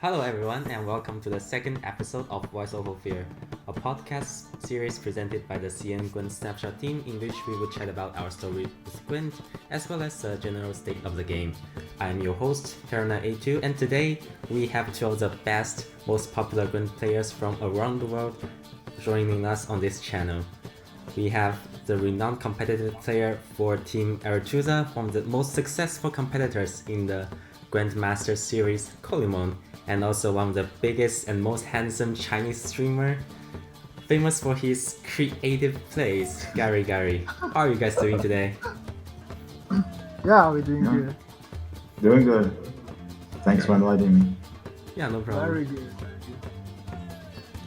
Hello, everyone, and welcome to the second episode of Voice of Ofir, a podcast series presented by the CN Gwent Snapshot team, in which we would chat about our story with Gwent, as well as the general state of the game. I am your host, EP.2, and today we have two of the best, most popular Gwent players from around the world joining us on this channel. We have the renowned competitive player for Team Aretusa, one of the most successful competitors in the Gwent Masters series, Kolemoen, and also one of the biggest and most handsome Chinese streamer, famous for his creative plays, Garigari. How are you guys doing today? Yeah, we're doing good. Doing good. Thanks for inviting me. Yeah, no problem. Very good.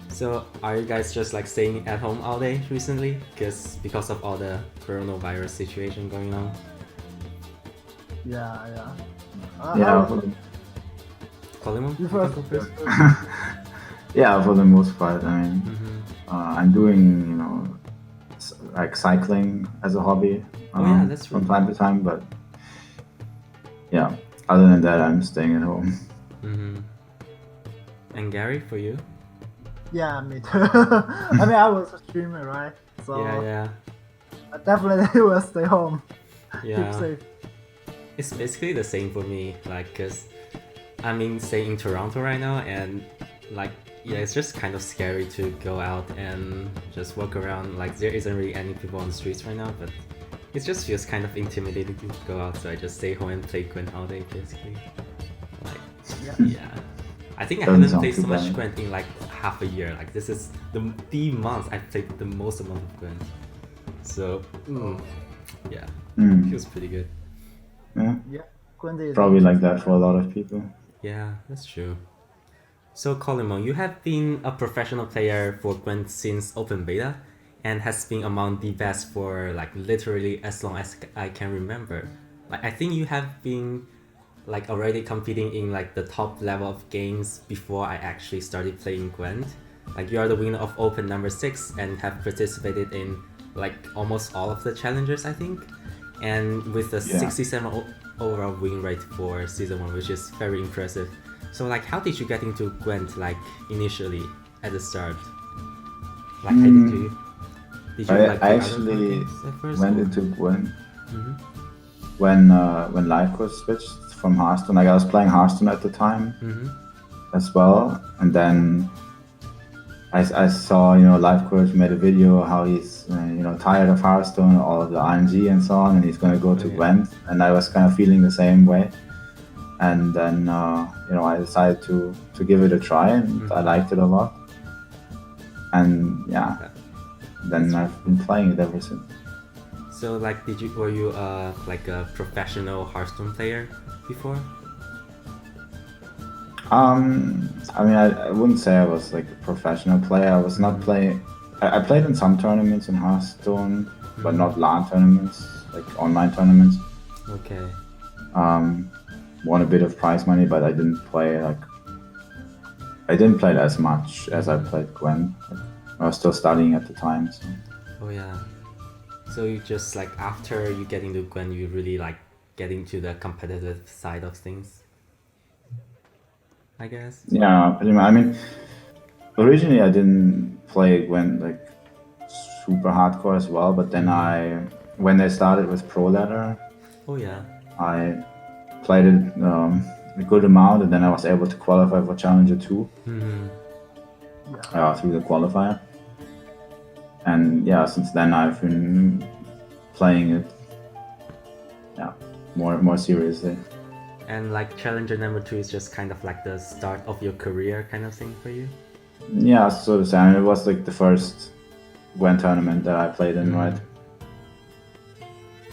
So, are you guys just like staying at home all day recently? Because of all the coronavirus situation going on? Yeah. Kolemoen? You first. Yeah, for the most part. I mean, I'm doing, like cycling as a hobby That's from really time to time, but yeah, other than that, I'm staying at home. And Gary, for you? Yeah, me too. I mean, I was a streamer, right? So Yeah. I definitely will stay home. Yeah. Keep safe. It's basically the same for me, like, cause I'm staying in Toronto right now, and like, yeah, it's just kind of scary to go out and just walk around. Like, there isn't really any people on the streets right now, but it just feels kind of intimidating to go out, so I just stay home and play Gwent all day, basically. Like, yeah. I think I Doesn't haven't sound played too so much bad. Gwent in like half a year. Like, this is the month I've played the most amount of Gwent. So, yeah, feels pretty good. Yeah, Yeah. Gwent is probably like that for a lot of people. Yeah, that's true. So, Kolemoen, you have been a professional player for Gwent since open beta and has been among the best for like literally as long as I can remember. Like, I think you have been like already competing in like the top level of games before I actually started playing Gwent. Like, you are the winner of Open number 6 and have participated in like almost all of the challengers, I think. And with a 67 overall win rate for season 1, which is very impressive. So like, how did you get into Gwent like initially at the start? Like, how did you like I play other actually games at first, went or? into Gwent when Life Course switched from Hearthstone. Like, I was playing Hearthstone at the time as well, and then I saw, Life Coach made a video how he's, tired of Hearthstone, all of the RNG and so on, and he's going to go to Gwent, and I was kind of feeling the same way. And then, I decided to give it a try, and I liked it a lot. And yeah, then I've been playing it ever since. So like, were you like a professional Hearthstone player before? I mean, I wouldn't say I was like a professional player. I was not playing. I played in some tournaments in Hearthstone, but not LAN tournaments, like online tournaments. Okay. Won a bit of prize money, but I didn't play it as much as I played Gwent. I was still studying at the time. So. Oh yeah. So you just like, after you get into Gwent, you really like get into the competitive side of things, I guess. Yeah, pretty much. I mean, originally I didn't play Gwent like super hardcore as well, but then when they started with Pro Ladder, Oh yeah. I played it a good amount, and then I was able to qualify for Challenger 2 through the qualifier. And yeah, since then I've been playing it, more seriously. And like, Challenger number 2 is just kind of like the start of your career kind of thing for you? Yeah, so to say. I mean, it was like the first Gwent tournament that I played in, right?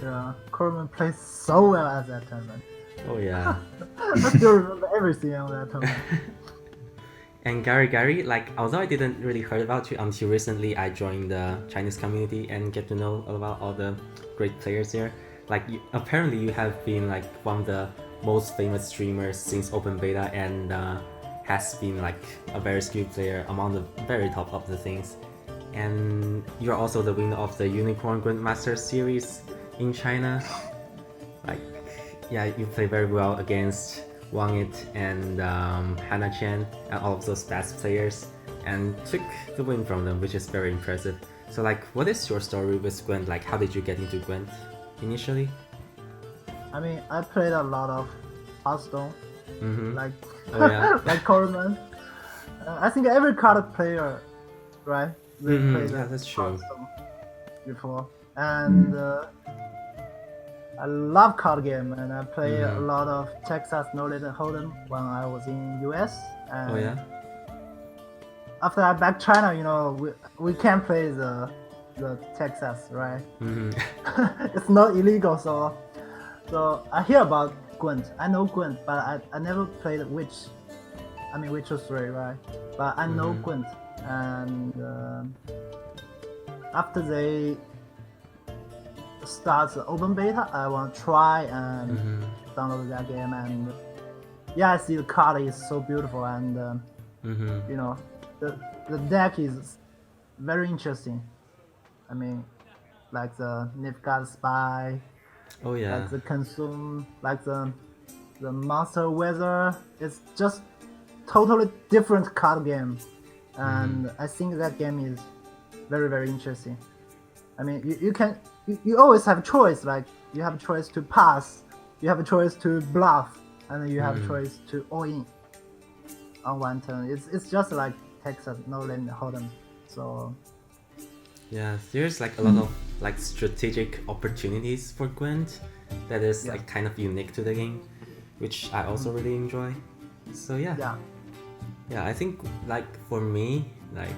Yeah. Kolemoen plays so well at that tournament. Oh yeah. I still remember everything on that tournament. And Garigari, like, although I didn't really heard about you until recently, I joined the Chinese community and get to know about all the great players there. Like, apparently you have been like one of the most famous streamers since open beta, and has been like a very skilled player among the very top of the things. And you're also the winner of the Unicorn Grandmaster series in China. Like, yeah, you play very well against Wang It and Hannah Chen and all of those best players and took the win from them, which is very impressive. So like, what is your story with Gwent? Like, how did you get into Gwent initially? I mean, I played a lot of Hearthstone, like like Kolemoen. I think every card player, right? They played that's true. Hearthstone before, and I love card game, and I play a lot of Texas No Limit Hold'em when I was in US. And after I back China, you know, we can't play the Texas, right? It's not illegal, so I hear about Gwent. I know Gwent, but I never played Witcher 3, right? But I know Gwent, and after they start the open beta, I want to try and download that game, and I see the card is so beautiful, and you know, the deck is very interesting. I mean, like the Nilfgaard Spy, like the Consume, like the Monster Weather. It's just totally different card game, and I think that game is very, very interesting. I mean, you always have a choice. Like, you have a choice to pass, you have a choice to bluff, and then you have a choice to all in on one turn. It's just like Texas No Limit Hold'em. So yeah, there's like a lot of like strategic opportunities for Gwent that is like kind of unique to the game, which I also really enjoy. So yeah, I think like for me, like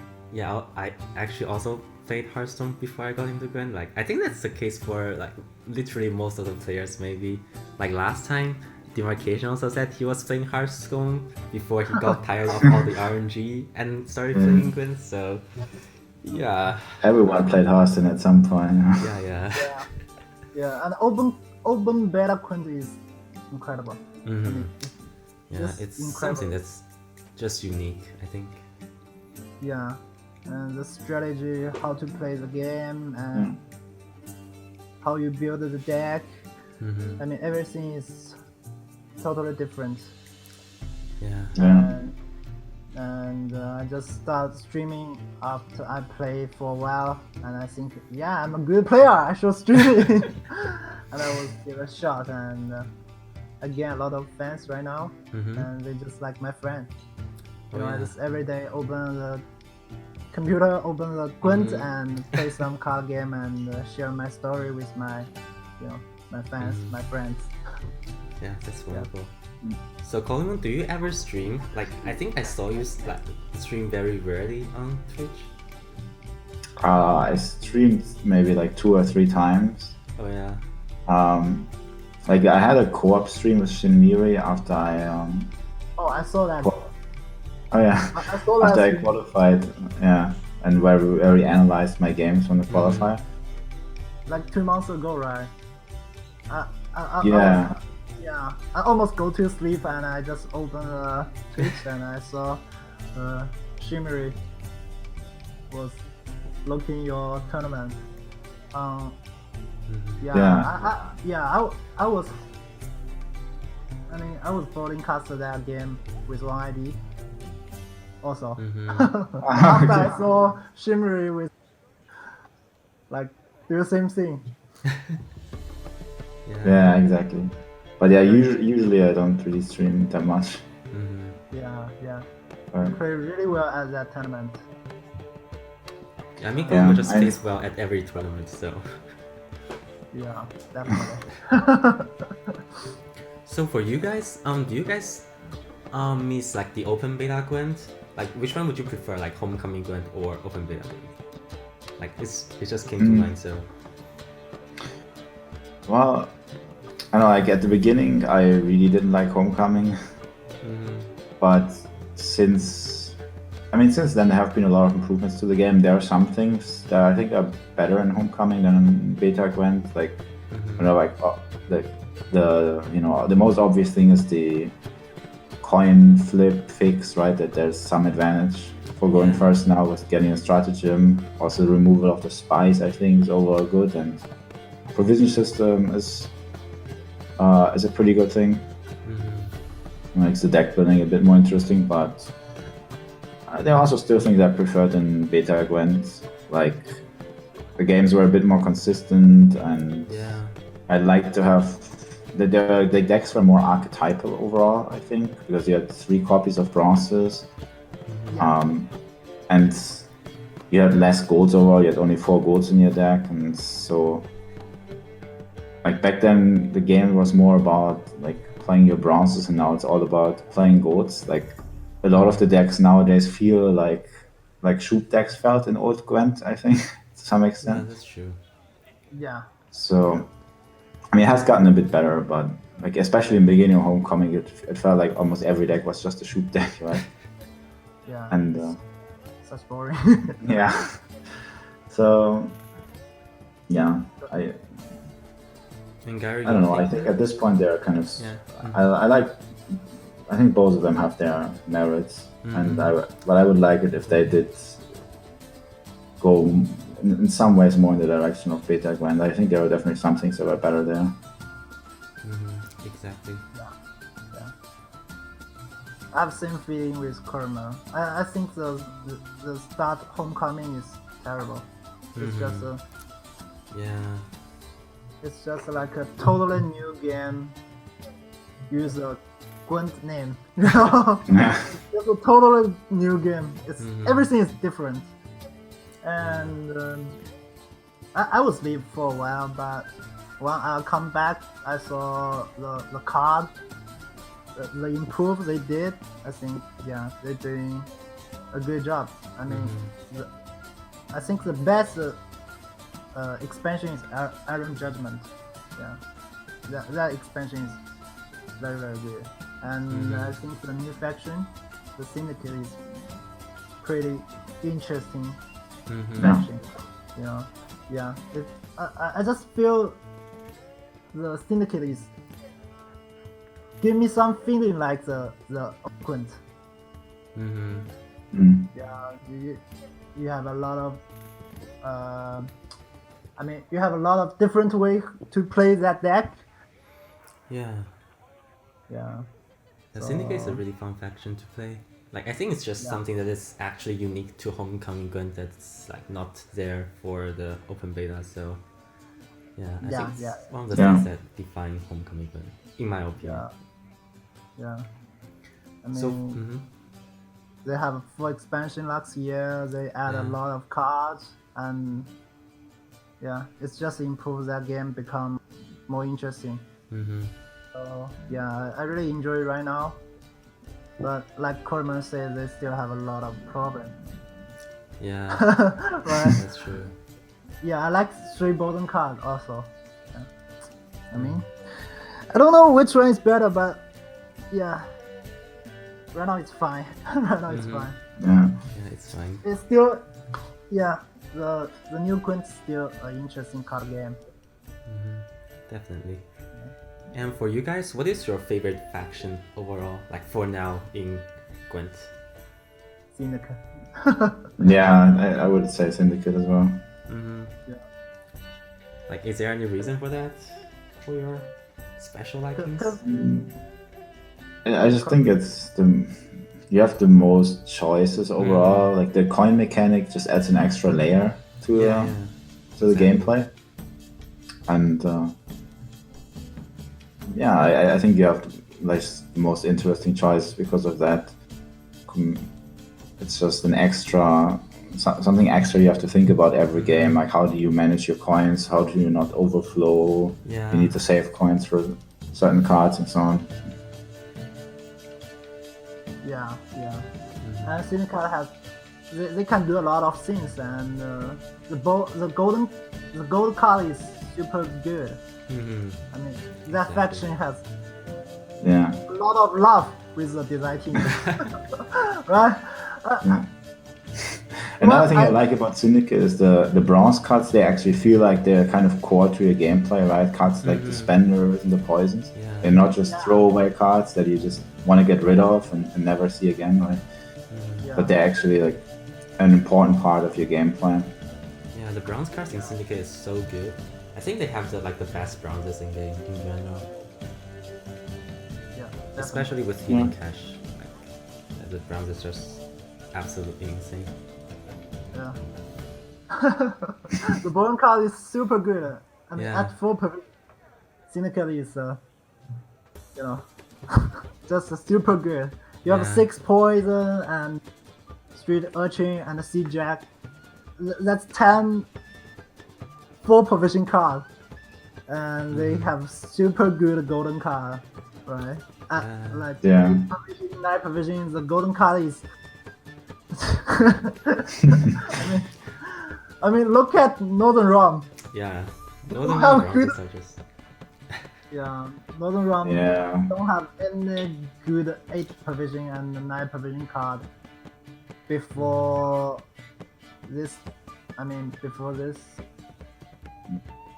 I actually also played Hearthstone before I got into Gwent. Like, I think that's the case for like literally most of the players. Maybe like last time, Demarcation also said he was playing Hearthstone before he got tired of all the RNG and started playing Gwent. So yeah, everyone played Hearthstone at some point. And open beta Gwent is incredible. I mean, it's something that's just unique, I think. Yeah, and the strategy, how to play the game, and how you build the deck. I mean, everything is totally different. And I just started streaming after I played for a while, and I think, I'm a good player, I should stream it. And I will give it a shot, and I gain a lot of fans right now, and they just like my friend. You know, I just every day open the computer, open the Gwent, and play some card game, and share my story with my, my fans, my friends. Yeah, that's wonderful. So Kolemoen, do you ever stream? Like, I think I saw you like stream very rarely on Twitch. I streamed maybe like 2 or 3 times. Oh yeah. Like I had a co-op stream with Shinmiri after I I saw that. Oh yeah. I saw that. After I qualified, and where we analyzed my games from the qualifier. Like 2 months ago, right? I almost go to sleep, and I just opened the Twitch, and I saw Shimmery was looking your tournament. I was broadcasting that game with one ID. Also, after I saw Shimmery with like do the same thing. Yeah, exactly. But yeah, usually I don't really stream that much. I play really well at that tournament. I mean, Kolemoen just plays well at every tournament, so. Yeah, definitely. So for you guys, do you guys miss like the open beta Gwent? Like, which one would you prefer, like Homecoming Gwent or open beta Gwent? Like, it just came to mind, so. Well, I know, like at the beginning, I really didn't like Homecoming, but since then there have been a lot of improvements to the game. There are some things that I think are better in Homecoming than in Beta Gwent. Like, the most obvious thing is the coin flip fix, right? That there's some advantage for going first now with getting a stratagem. Also, the removal of the spies, I think, is overall good, and provision system is a pretty good thing. makes the deck building a bit more interesting, but there are also still things I preferred in beta Gwent. Like the games were a bit more consistent, and I'd like to have the decks were more archetypal overall, I think, because you had 3 copies of bronzes, and you had less golds overall. You had only 4 golds in your deck, and so like back then the game was more about like playing your bronzes, and now it's all about playing golds. Like a lot of the decks nowadays feel like shoot decks felt in old Gwent, I think, to some extent. Yeah, that's true. Yeah. So, I mean, it has gotten a bit better, but like especially in the beginning of Homecoming, it felt like almost every deck was just a shoot deck, right? Yeah. And such boring. yeah. So, yeah, And Gary, I don't know. I think at this point they're kind of. Yeah. I think both of them have their merits, but I would like it if they did go in some ways more in the direction of beta Gwent. I think there were definitely some things that were better there. Exactly. Yeah. I have the same feeling with Kolemoen. I think the start Homecoming is terrible. It's just it's just like a totally new game. Use a Gwent name. It's a totally new game. It's everything is different. And I was leave for a while, but when I come back, I saw the card, the improve they did. I think they're doing a good job. I mean, I think the best expansion is Iron Judgment. Yeah, that expansion is very, very good. And I think the new faction, the Syndicate, is pretty interesting faction. You know, I just feel the Syndicate is give me some feeling like the Gwent. Yeah, you have a lot of you have a lot of different ways to play that deck. Yeah. The So- Syndicate is a really fun faction to play. Like, I think it's just something that is actually unique to Homecoming Gwent that's like not there for the open beta. So I think it's one of the things that define Homecoming Gwent, in my opinion. Yeah. I mean, So they have a full expansion last year. They add a lot of cards, and it's just improves that game, become more interesting. So I really enjoy it right now. But like Kolemoen said, they still have a lot of problems. Yeah, Right? that's true. I like 3 Bolden card also. I mean, I don't know which one is better, but right now it's fine. Right now it's fine. Yeah. Yeah, it's fine. It's still, the new Gwent is still an interesting card game. Definitely. And for you guys, what is your favorite faction overall, like for now in Gwent? Syndicate. Yeah, I would say Syndicate as well. Like, is there any reason for that? For your special likings? I just think it's you have the most choices overall. Like the coin mechanic just adds an extra layer to the gameplay, and I think you have like the most interesting choice because of that. It's just an extra something extra you have to think about every game. Like, how do you manage your coins? How do you not overflow? You need to save coins for certain cards and so on. And Syndicate has they can do a lot of things, and the gold card is super good. I mean, that faction has a lot of love with the design team, right? Another thing I like about Syndicate is the bronze cards. They actually feel like they're kind of core to your gameplay, right? Cards like the Spenders and the Poisons. They're not just throwaway cards that you just want to get rid of and never see again, right? But they're actually like an important part of your gameplay. Yeah, the bronze cards in Syndicate is so good. I think they have the best bronzes in game in general. especially with hidden cache. Like, the browser is just absolutely insane. Yeah. The bottom card is super good. I mean, at 4 provision, Syndicate is, just super good. You have 6 poison and street urchin and a sea jack. That's 10 4 provision card, and they have super good golden card, right? Like 8 provision, 9 provision, the golden card is. I mean, look at Northern Rom. Yeah, Northern Rom are just. Yeah, Northern Rom Yeah. don't have any good 8 provision and 9 provision card before this.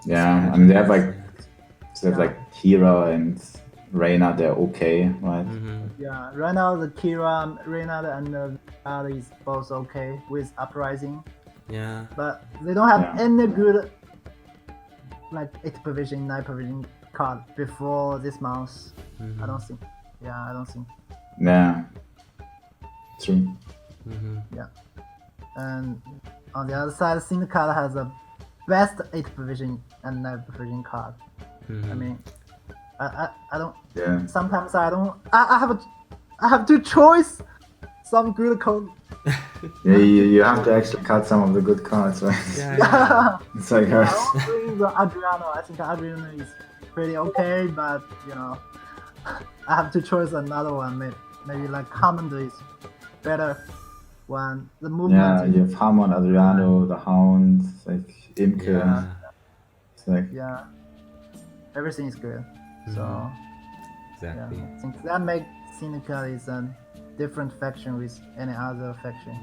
Yeah, I mean they have like Kira and Reyna, they're okay, right? Yeah, right now the Kira, Reyna, and the Ali is both okay with Uprising. Yeah. But they don't have any good like 8 provision, 9 provision card before this month. I don't think. Yeah, I don't think. Yeah. True. Yeah. And on the other side, Syndicate has the best 8 provision and 9 provision card. I mean, I don't. Yeah. Sometimes I don't. I have to choose some good code. Yeah, you have to actually cut some of the good cards, right? Yeah. It's like I don't bring the Adriano. I think Adriano is pretty okay, but I have to choose another one. Maybe like Hammond is better one. The movement. Yeah, you have Hammond, Adriano, the Hound, like Imke. Yeah. It's like Everything is good. So Exactly. I think that makes Syndicate is a different faction with any other faction.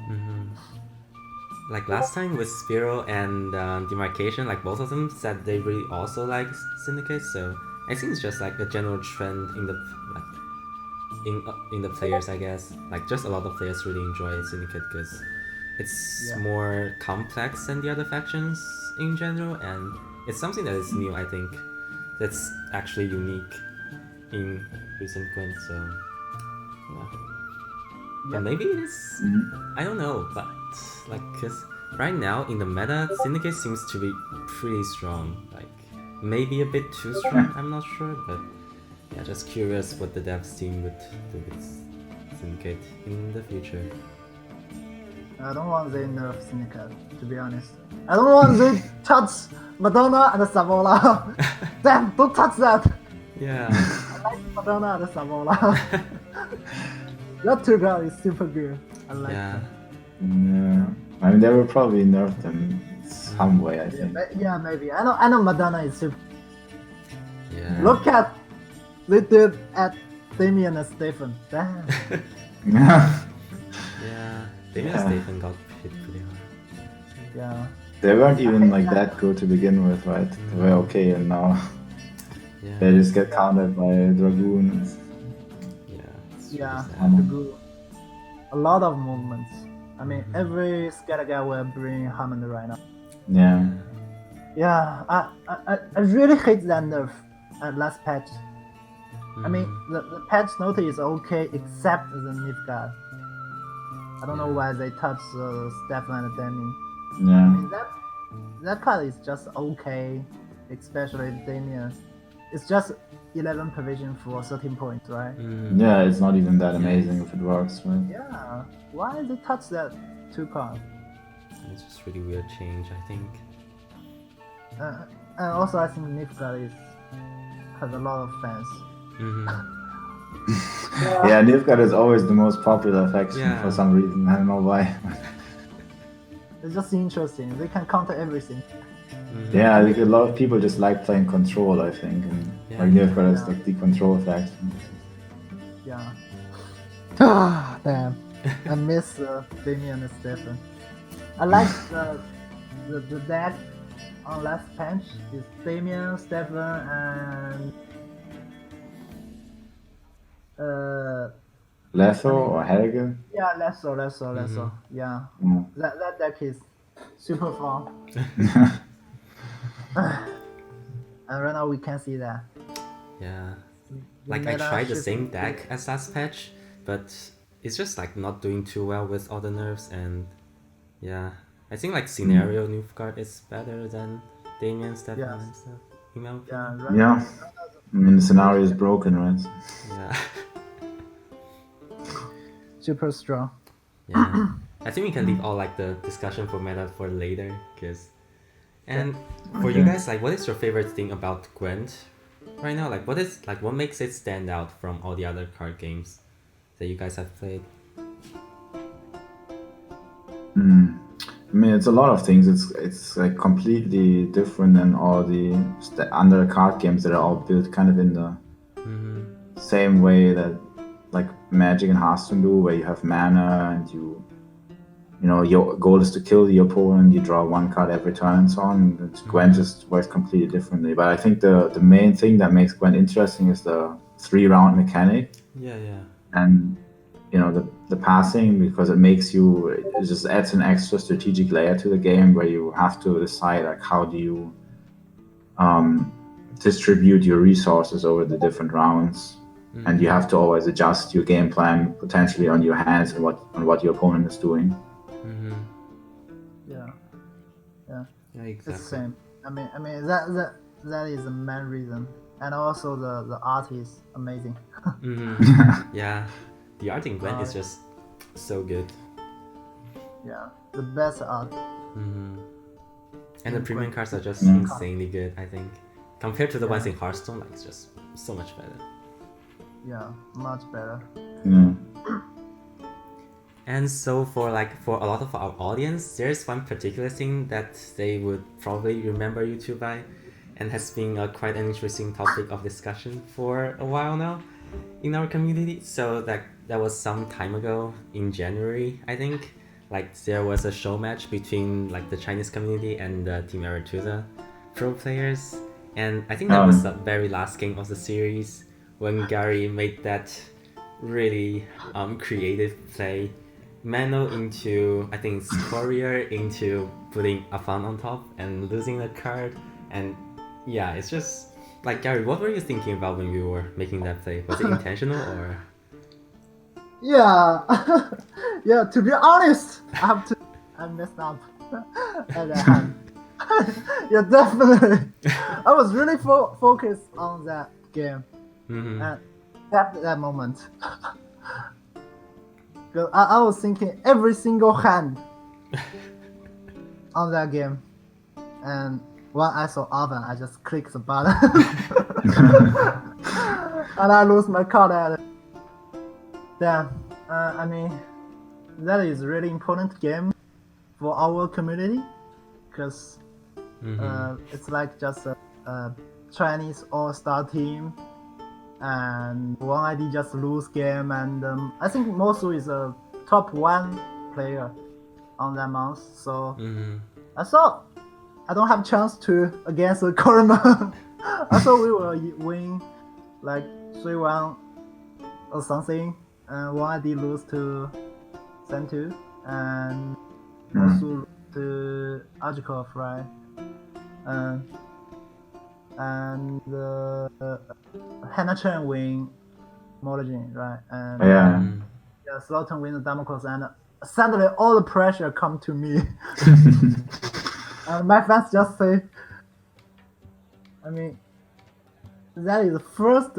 Like last time with Spiro and Demarcation, like both of them said they really also like Syndicate. So I think it's just like a general trend in the in the players, I guess. Like just a lot of players really enjoy Syndicate because it's more complex than the other factions in general, and it's something that is new. I think that's actually unique in recent Gwent. So and maybe it is. I don't know, but like because right now in the meta, Syndicate seems to be pretty strong. Like maybe a bit too strong. I'm not sure, but yeah, just curious what the devs team would do with Syndicate in the future. I don't want they nerf Syndicate, to be honest. I don't want they touch Madonna and Savola. Damn, don't touch that. Yeah. I like Madonna and Savola. That two guys is super good. I like them. Yeah. I mean, they will probably nerf them some way, I think. Yeah, maybe. I know Madonna is super. Yeah. Look at they did at Damien and Stefan. Damn. Yeah. Damien and Stefan got hit pretty hard. Yeah. They weren't even like that good to begin with, right? They were okay, and now they just get countered by Dragoons. Yeah, Dragoon. A lot of movements. I mean, every scatter guy will bring Hammond right now. Yeah. Yeah, I really hate that nerf at last patch. I mean, the patch note is okay except the Nilfgaard. I don't know why they touch Stefan and Damien. Yeah. I mean, that card is just okay, especially Damien. It's just 11 provision for 13 points, right? Yeah, it's not even that amazing if it works, right? Yeah, why they touch that 2 card? It's just really weird change, I think. And also, I think Nilfgaard has a lot of fans. Yeah, Nilfgaard is always the most popular faction for some reason. I don't know why. It's just interesting. They can counter everything. Yeah, I think a lot of people just like playing control, I think. And like Nilfgaard is like the control faction. Yeah. Ah, damn. I miss Damien and Stefan. I like the deck on last patch is Damien, Stefan, and Lesso or Helge? Yeah, Lesso. Yeah. That deck is super fun. And right now we can see that. Yeah. like I meta tried the shift- same deck as last patch, but it's just like not doing too well with all the nerfs, and yeah, I think like scenario Nilfgaard is better than Damien's Stefan Yes. and stuff. In my opinion. Yeah, right. Yeah. I mean, the scenario is broken, right? Yeah. Super strong. Yeah. I think we can leave all like the discussion for meta for later, cause. And for you Okay. guys, like, what is your favorite thing about Gwent right now? Like, what makes it stand out from all the other card games that you guys have played? I mean, it's a lot of things. It's like completely different than all the other card games that are all built kind of in the same way that like Magic and Hearthstone do, where you have mana and you know, your goal is to kill the opponent, you draw one card every turn and so on. Gwent just works completely differently. But I think the main thing that makes Gwent interesting is the 3-round mechanic. Yeah. And you know, the passing, because it just adds an extra strategic layer to the game, where you have to decide like how do you distribute your resources over the different rounds, and you have to always adjust your game plan potentially on your hands and on what your opponent is doing. Yeah. Yeah, It's exactly. the same. I mean that is the main reason, and also the art is amazing. Yeah, the art in Gwent is just so good. Yeah, the best art. And the premium cards are just Yeah. insanely good, I think. Compared to the ones in Hearthstone, like, it's just so much better. Yeah, much better. Yeah. And so for a lot of our audience, there's one particular thing that they would probably remember you two by, and has been quite an interesting topic of discussion for a while now in our community. So that was some time ago in January, I think. Like, there was a show match between like the Chinese community and the Team Aretusa pro players, and I think that was the very last game of the series when Gary made that really creative play, Mano into, I think it's Courier, into putting Afan on top and losing the card. And yeah, it's just like, Gary, what were you thinking about when you were making that play? Was it intentional or? Yeah, yeah. To be honest, I messed up at that hand. Yeah, definitely. I was really focused on that game and at that moment. 'Cause I was thinking every single hand on that game, and when I saw Alvin, I just clicked the button and I lose my card at it. Yeah, I mean, that is really important game for our community, because it's like just a Chinese all-star team, and one ID just lose game, and I think Mosu is a top 1 player on that month, so I thought I don't have chance to against the Kolemoen. I thought we will win like 3-1 or something, and one ID lose to Sentu, and Mosu lose to Ajikov, right? And Hannah Chen win Mordigin, right? And yeah, Slotan win the Damocles, and suddenly all the pressure come to me. And my fans just say, I mean, that is the first,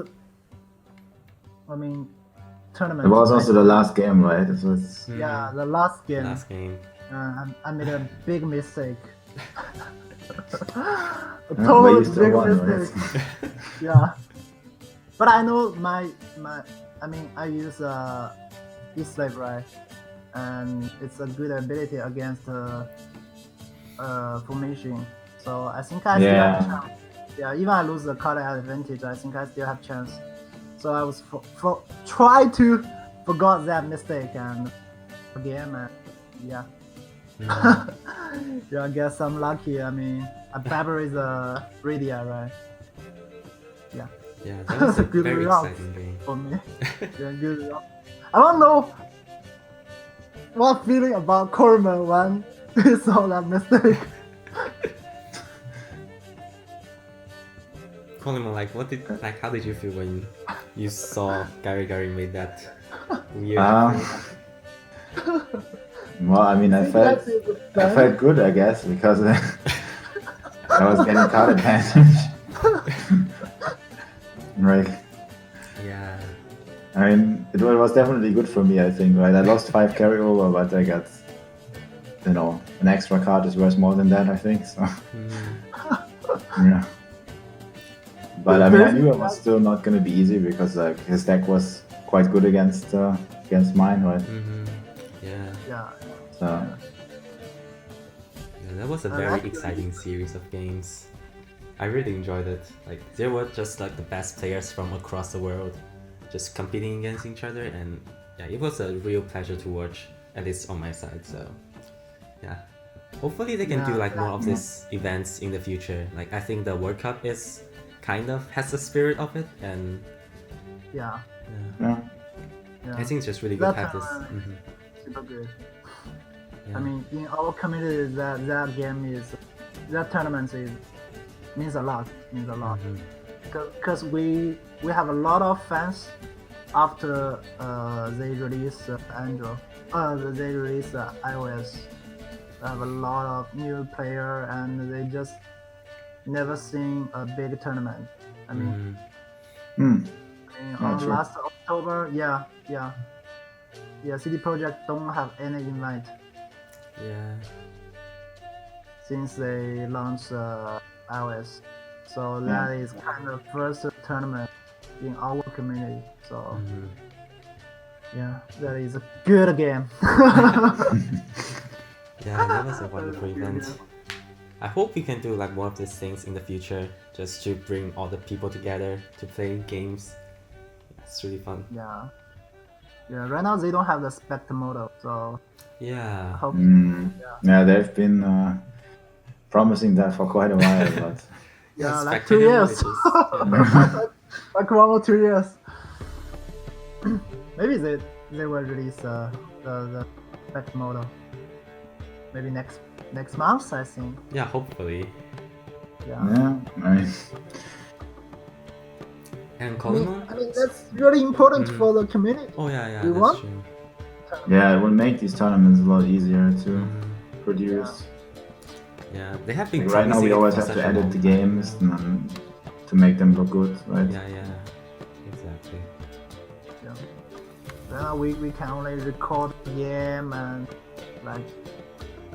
tournament. It was also the last game, right? It was... Yeah, the last game. Last game. I made a big mistake. A but total you still big won, mistake. right? Yeah. But I know I use E-Slave, right? And it's a good ability against formation. So I think I still have chance. Yeah, even I lose the color advantage, I think I still have chance. So I was try to forgot that mistake and game, and yeah. Yeah, I guess I'm lucky. I mean, I Babber is a Radia, right? Yeah. Yeah, that was a Good very result exciting game. for me. Yeah, good result. I don't know what feeling about Kolemoen when he saw that mistake. Kolemoen, how did you feel when you saw Garigari made that weird. Well, I mean, I felt good, I guess, because I was getting card advantage. Right. Yeah. I mean, it was definitely good for me, I think, right? I lost 5 carryover, but I got, an extra card is worth more than that, I think, so. Yeah. But I mean, I knew it was still not going to be easy because his deck was quite good against mine, right? Yeah. So. Yeah, that was a very exciting series of games. I really enjoyed it. Like, they were just like the best players from across the world, just competing against each other, and yeah, it was a real pleasure to watch, at least on my side. So, yeah, hopefully they can do like more of these events in the future. Like, I think the World Cup is kind of has the spirit of it, and Yeah. I think it's just really good to have this. Super good. Yeah. I mean, in our community, that tournament means a lot. Because we have a lot of fans after they release Android. They release iOS. They have a lot of new player, and they just never seen a big tournament. I mean, on last October, CD Projekt don't have any invite Yeah. since they launched iOS. So that is kind of first tournament in our community. So yeah, that is a good game. Yeah, that was a wonderful event. I hope we can do like more of these things in the future, just to bring all the people together to play games. It's really fun. Yeah. Right now they don't have the Spectre model, so Yeah. hope. Yeah, they've been promising that for quite a while, but Yeah, like Spectre 2 years. which is- Like 1 or 2 years. Maybe they will release the Spectre model. Maybe next month, I think. yeah, hopefully. Yeah. I mean, And I mean, Kolemoen? that's really important for the community. Oh yeah, We that's won? true. yeah, it will make these tournaments a lot easier to produce. Yeah, they have been Like right now, promising we it always for have such to a edit long the time. games and, to make them look good, right? Yeah, exactly. Yeah. Right now we can only record the game and like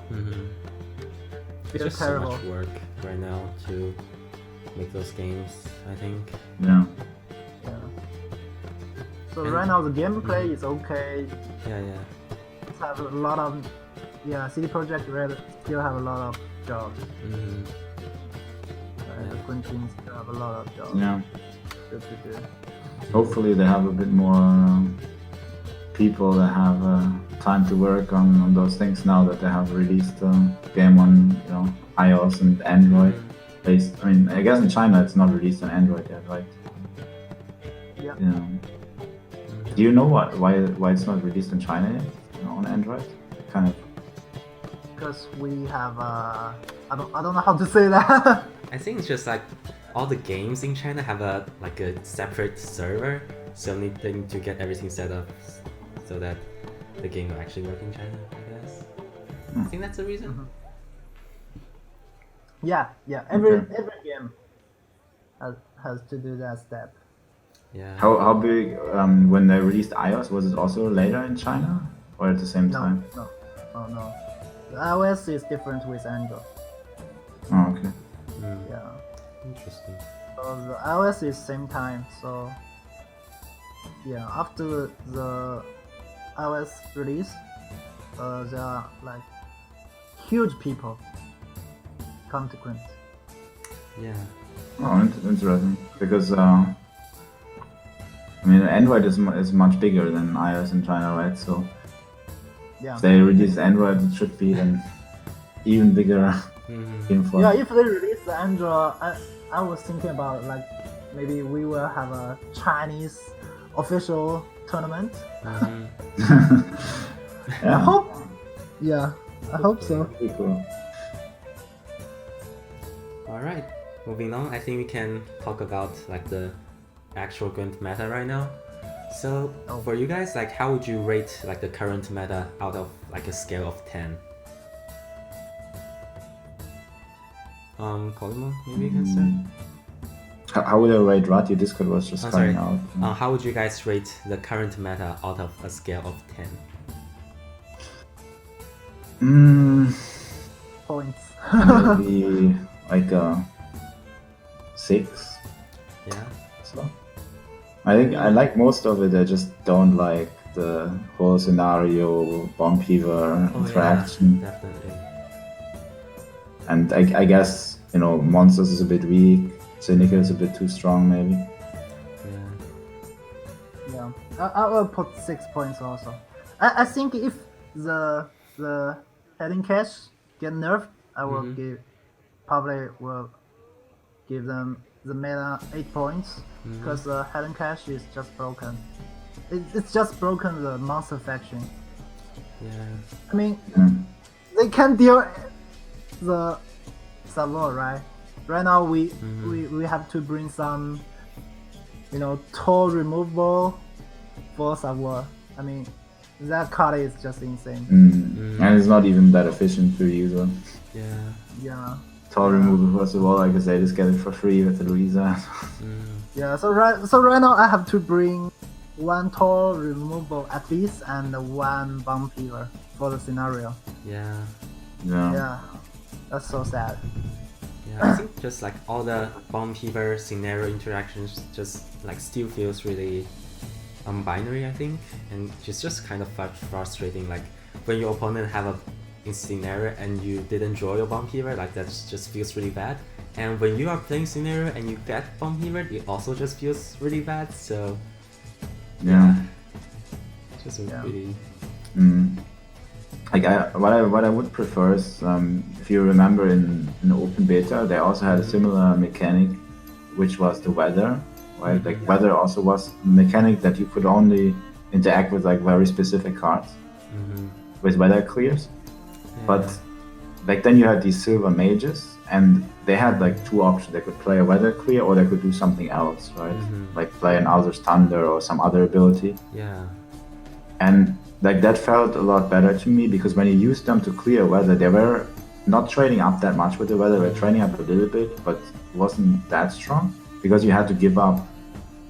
It's feel just so terrible. much work right now to make those games, I think. Yeah. Yeah. So And- right now the gameplay is okay. Yeah. It have a lot of CD Projekt Red still have a lot of jobs. The Gwent team still have a lot of jobs. Yeah. Good to do. Hopefully, they have a bit more people that have time to work on those things now that they have released the game on iOS and Android. Based. I mean, I guess in China it's not released on Android yet, right? Yeah. Do you know why it's not released in China yet on Android? Kind of. Because we have I don't know how to say that. I think it's just like all the games in China have a separate server, so needing to get everything set up so that the game will actually work in China, I guess. I think that's the reason. Yeah. Every Okay. game has to do that step. Yeah. How big when they released iOS, was it also later in China or at the same time? No. The iOS is different with Android. Oh, okay. Yeah. Interesting. So the iOS is same time. So yeah, after the iOS release, there are like huge people come to Gwent. Yeah. Oh, interesting. Because Android is much bigger than iOS in China, right? So Yeah. if they release Android, it should be an even bigger info. Yeah, if they release the Android, I was thinking about like maybe we will have a Chinese official tournament. Yeah. I hope so. Pretty cool. Alright, moving on, I think we can talk about like the actual Gwent meta right now. So for you guys, like, how would you rate like the current meta out of like a scale of 10? Kolemoen, maybe you can start. How would I rate Rat? Your Discord was just cutting out. How would you guys rate the current meta out of a scale of 10? Points. Maybe like a 6. Yeah. So I think I like most of it. I just don't like the whole scenario, bomb fever interaction. Yeah, definitely. And I guess, you know, Monsters is a bit weak. Syndicate is a bit too strong, maybe. Yeah, I will put 6 points also. I think if the heading cache get nerfed, I will probably will give them the meta 8 points because the heading cache is just broken. It's just broken the monster faction. Yeah. I mean, they can deal the Savoy, right? Right now we have to bring some, you know, toll removable for Savoy. I mean, that card is just insane. And it's not even that efficient for the user. Yeah. Toll removal first of all, like I say, just get it for free with the Louisa. Yeah. So right now I have to bring 1 toll removable at least and 1 bomb fever for the scenario. Yeah. Yeah. That's so sad. Yeah, I think just like all the bomb fever scenario interactions just like still feels really binary, I think, and it's just kind of frustrating. Like when your opponent have a scenario and you didn't draw your bomb fever, like that just feels really bad. And when you are playing scenario and you get bomb fever, it also just feels really bad. So just really. Like what I would prefer is, if you remember in open beta, they also had a similar mechanic, which was the weather, right? Like weather also was a mechanic that you could only interact with like very specific cards with weather clears. But like then you had these silver mages, and they had like 2 options. They could play a weather clear, or they could do something else, right? Like play an Alder's Thunder or some other ability. Yeah. And like that felt a lot better to me, because when you used them to clear weather, they were not trading up that much with the weather. They were trading up a little bit, but it wasn't that strong because you had to give up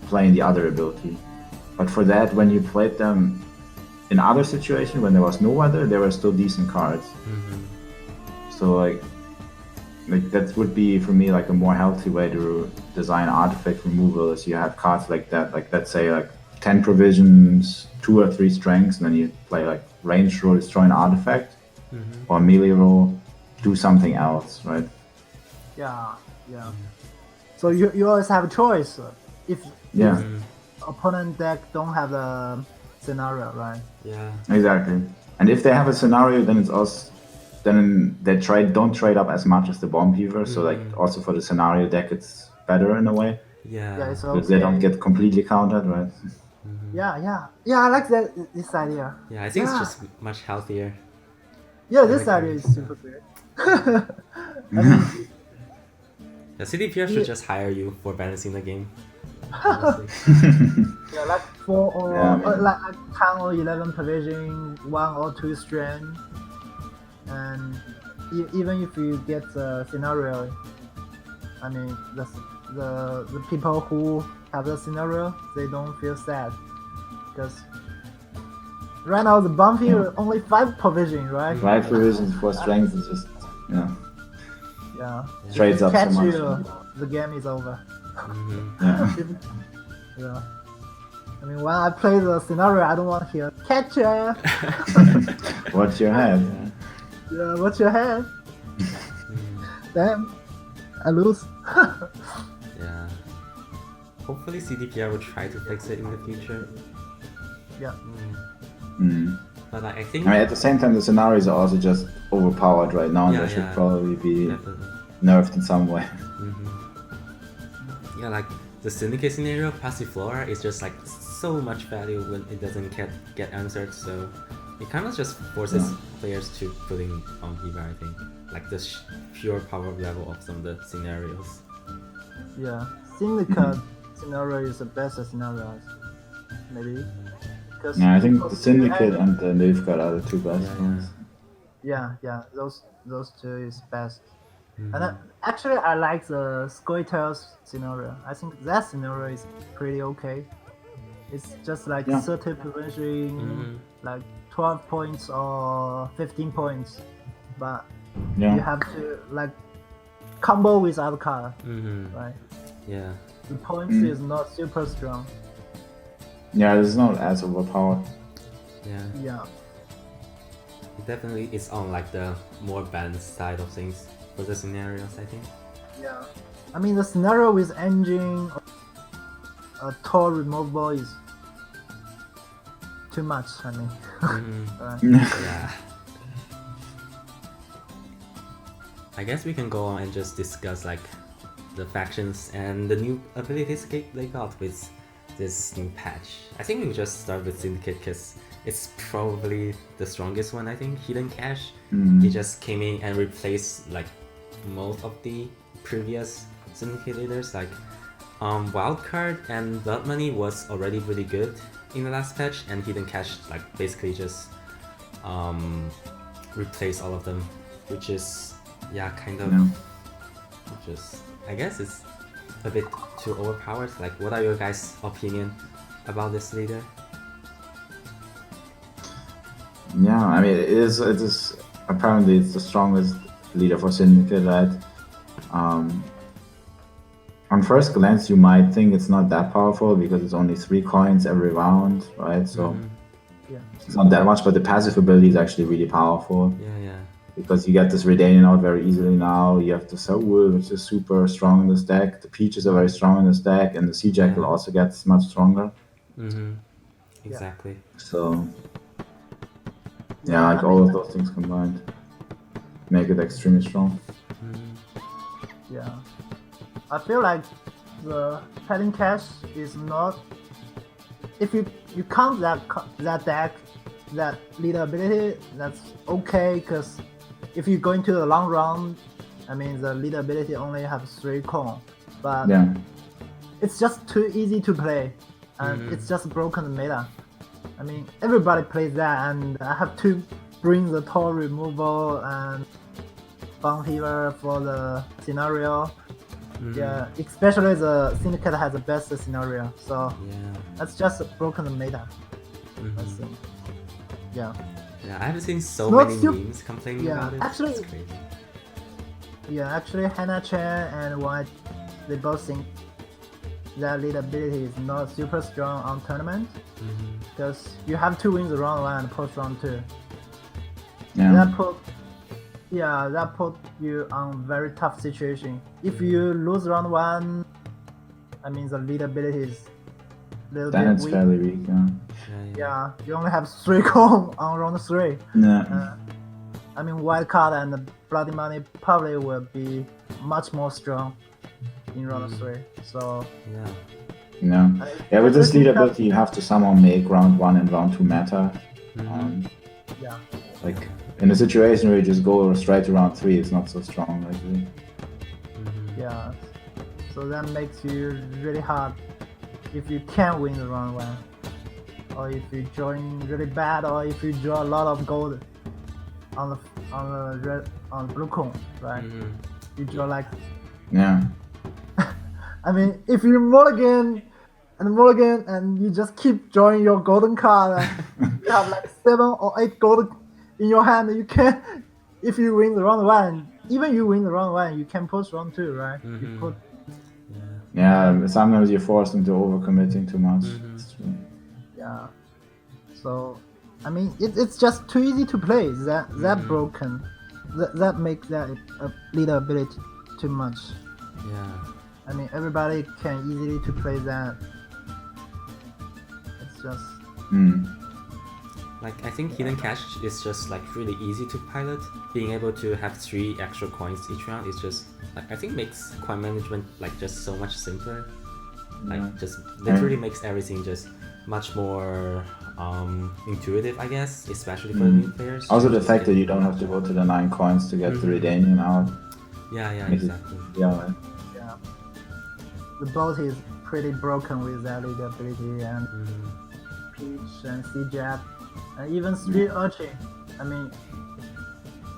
playing the other ability. But for that, when you played them in other situations when there was no weather, they were still decent cards. So like that would be for me like a more healthy way to design artifact removal, is you have cards like that, like let's say like 10 provisions, 2 or 3 strengths, and then you play like range roll, destroy an artifact, or melee roll, do something else, right? Yeah. So you always have a choice if opponent deck don't have the scenario, right? Yeah. Exactly. And if they have a scenario, then it's also they don't trade up as much as the bomb fever. So like also for the scenario deck, it's better in a way. Yeah. It's okay. Because they don't get completely countered, right? Yeah, I like this idea. Yeah, I think it's just much healthier. Yeah, this idea is super good. I mean, The CDPR should just hire you for balancing the game. yeah, like 4 or like 10 or 11 provision, 1 or 2 strength, and even if you get the scenario, I mean the people who have the scenario, they don't feel sad, because right now the bomb here only 5 provision, right? 5 provisions for strength is just trades up so Catch much. you, the game is over. Yeah. I mean, when I play the scenario, I don't want to hear catcher. Watch your head. Yeah, watch your head. Damn, I lose. Yeah. Hopefully CDPR will try to fix it in the future. Yeah. But like, I think I mean, at the same time, the scenarios are also just overpowered right now, and they should probably be nerfed in some way. Yeah, like the Syndicate scenario, Passiflora is just like so much value when it doesn't get answered, so it kind of just forces players to put in on Fever, I think. Like the pure power level of some of the scenarios. Yeah, Syndicate scenario is the best scenario, maybe. Because Yeah, I think the Syndicate and the Nilfgaard are the two best Yeah, ones. yeah, those two is best. And actually, I like the Scoia'tael scenario. I think that scenario is pretty okay. It's just like Yeah. 30 prevention, like 12 points or 15 points, but you Yeah. have to like combo with other card, right? Yeah. The points is not super strong. Yeah, it's not as overpowered. Yeah. Yeah, It definitely is on like the more balanced side of things for the scenarios, I think. yeah. I mean, the scenario with engine, a tall removable is too much. I mean, right? Yeah. I guess we can go on and just discuss like the factions and the new abilities they got with this new patch. I think we'll just start with Syndicate because it's probably the strongest one. I think Hidden Cash. He just came in and replaced like most of the previous Syndicate leaders. Like Wildcard and Blood Money was already really good in the last patch, and Hidden Cash like basically just replaced all of them, which is kind of just, I guess it's a bit too overpowered. Like, what are your guys' opinion about this leader? Yeah, I mean, it is apparently it's the strongest leader for Syndicate, right? On first glance, you might think it's not that powerful because it's only 3 coins every round, right? So it's not that much, but the passive ability is actually really powerful. Yeah. Because you get this Redanian out very easily now. You have the Soul, which is super strong in this deck. The Peaches are very strong in this deck, and the Sea Jackal also gets much stronger. Exactly. So, like all of those things combined make it extremely strong. Yeah, I feel like the Hidden Cash is not. If you count that deck, that leader ability, that's okay. Because if you go into the long run, I mean the leader ability only have 3 coin, but it's just too easy to play, and it's just broken the meta. I mean everybody plays that, and I have to bring the tall removal and Bound Healer for the scenario. Yeah, especially the Syndicate has the best scenario, so that's just broken the meta. I think. Yeah, I haven't seen so Not many sup- memes complaining yeah, about it. actually- It's crazy. Yeah, actually Hannah Chen and White, they both think that lead ability is not super strong on tournament because you have to win the round 1 and post round 2. That put you on very tough situation. If you lose round 1, I mean the lead ability is little Then bit it's weak. fairly weak. Yeah, you only have 3 coin on round 3. Yeah. I mean, Wild Card and the Bloody Money probably will be much more strong in round 3. So Yeah, with this lead ability, you have to somehow make round 1 and round 2 matter. Like in a situation where you just go straight to round 3, it's not so strong, actually. Yeah, so that makes you really hard if you can't win the round 1, or if you join really bad, or if you draw a lot of gold on the blue coin, right? You draw like, I mean, if you mulligan and you just keep drawing your golden card, and you have like 7 or 8 gold in your hand, you can, if you win the round 1, even you win the round 1, you can push round 2, right? You put, sometimes you're forced into overcommitting too much. That's true. yeah. So, I mean, it's just too easy to play. That broken, that makes that a leader ability too much. Yeah. I mean, everybody can easily to play that. It's just. Like, I think Hidden Cash is just like really easy to pilot. Being able to have 3 extra coins each round is just like, I think makes coin management like just so much simpler. Like just literally makes everything just much more intuitive, I guess, especially for new players. Also, the fact that you don't have to go to the 9 coins to get the Redanian out. Yeah, makes it- exactly. Yeah, The boat is pretty broken with that leader ability and Peach and C-Jet and even Street Urchin. I mean,